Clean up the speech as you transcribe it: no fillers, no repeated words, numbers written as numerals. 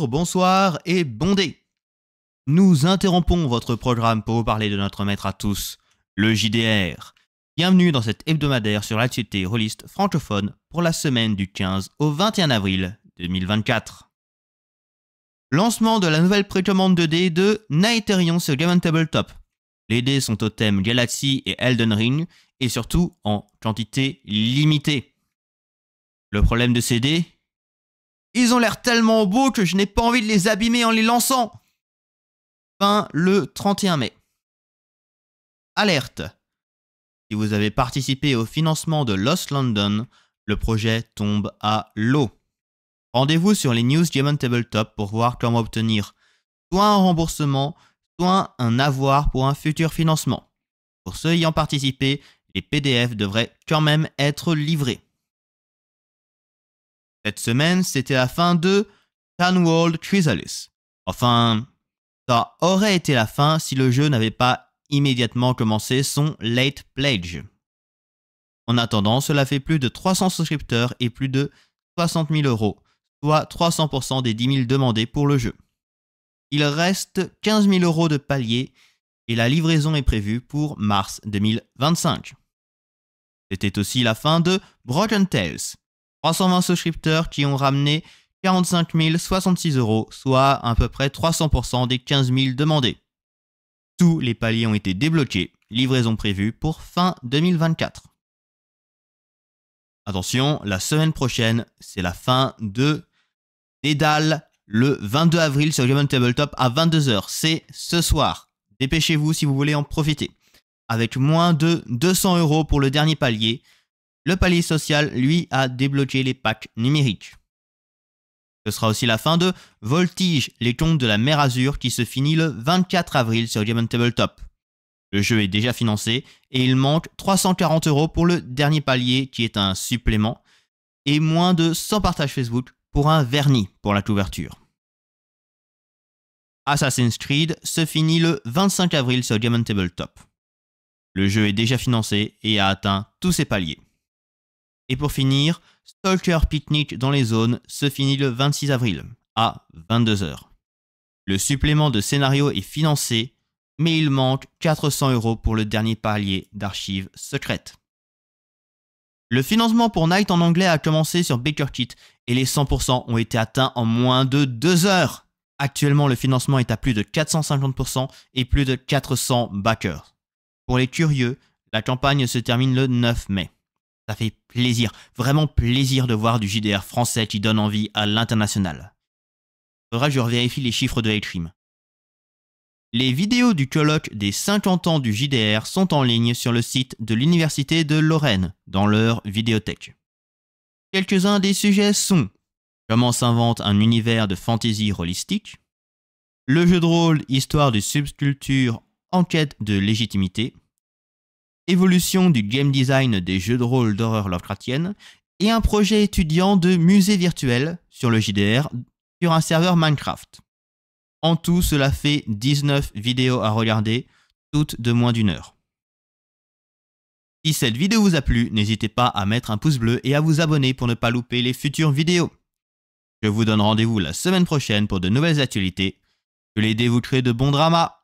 Bonjour, bonsoir et bon dé. Nous interrompons votre programme pour vous parler de notre maître à tous, le JDR. Bienvenue dans cet hebdomadaire sur l'actualité rôliste francophone pour la semaine du 15 au 21 avril 2024. Lancement de la nouvelle précommande de dés de Nighterion sur Game Tabletop. Les dés sont au thème Galaxy et Elden Ring et surtout en quantité limitée. Le problème de ces dés ? Ils ont l'air tellement beaux que je n'ai pas envie de les abîmer en les lançant. Fin le 31 mai. Alerte. Si vous avez participé au financement de Lost London, le projet tombe à l'eau. Rendez-vous sur les news Game Tabletop pour voir comment obtenir soit un remboursement, soit un avoir pour un futur financement. Pour ceux ayant participé, les PDF devraient quand même être livrés. Cette semaine, c'était la fin de Townworld Chrysalis. Enfin, ça aurait été la fin si le jeu n'avait pas immédiatement commencé son late pledge. En attendant, cela fait plus de 300 souscripteurs et plus de 60 000 €, soit 300% des 10 000 demandés pour le jeu. Il reste 15 000 € de palier et la livraison est prévue pour mars 2025. C'était aussi la fin de Broken Tales. 320 souscripteurs qui ont ramené 45 066 €, soit à peu près 300% des 15 000 demandés. Tous les paliers ont été débloqués, livraison prévue pour fin 2024. Attention, la semaine prochaine, c'est la fin de Dédale, le 22 avril sur Game Tabletop à 22 h. C'est ce soir. Dépêchez-vous si vous voulez en profiter. Avec moins de 200 € pour le dernier palier, le palier social, lui, a débloqué les packs numériques. Ce sera aussi la fin de Voltige, les contes de la mer Azur, qui se finit le 24 avril sur Game Tabletop. Le jeu est déjà financé et il manque 340 € pour le dernier palier, qui est un supplément, et moins de 100 partages Facebook pour un vernis pour la couverture. Assassin's Creed se finit le 25 avril sur Game Tabletop. Le jeu est déjà financé et a atteint tous ses paliers. Et pour finir, Stalker Picnic dans les zones se finit le 26 avril, à 22 h. Le supplément de scénario est financé, mais il manque 400 € pour le dernier palier d'archives secrètes. Le financement pour Night en anglais a commencé sur BakerKit et les 100% ont été atteints en moins de 2 heures. Actuellement, le financement est à plus de 450% et plus de 400 backers. Pour les curieux, la campagne se termine le 9 mai. Ça fait plaisir, vraiment plaisir de voir du JDR français qui donne envie à l'international. Faudra que je revérifie les chiffres de Lightstream. Les vidéos du colloque des 50 ans du JDR sont en ligne sur le site de l'Université de Lorraine, dans leur vidéothèque. Quelques-uns des sujets sont: comment s'invente un univers de fantasy holistique, le jeu de rôle histoire de subculture en quête de légitimité, évolution du game design des jeux de rôle d'horreur Lovecraftienne et un projet étudiant de musée virtuel sur le JDR sur un serveur Minecraft. En tout, cela fait 19 vidéos à regarder, toutes de moins d'1 heure. Si cette vidéo vous a plu, n'hésitez pas à mettre un pouce bleu et à vous abonner pour ne pas louper les futures vidéos. Je vous donne rendez-vous la semaine prochaine pour de nouvelles actualités. Que les dés vous créent de bons dramas.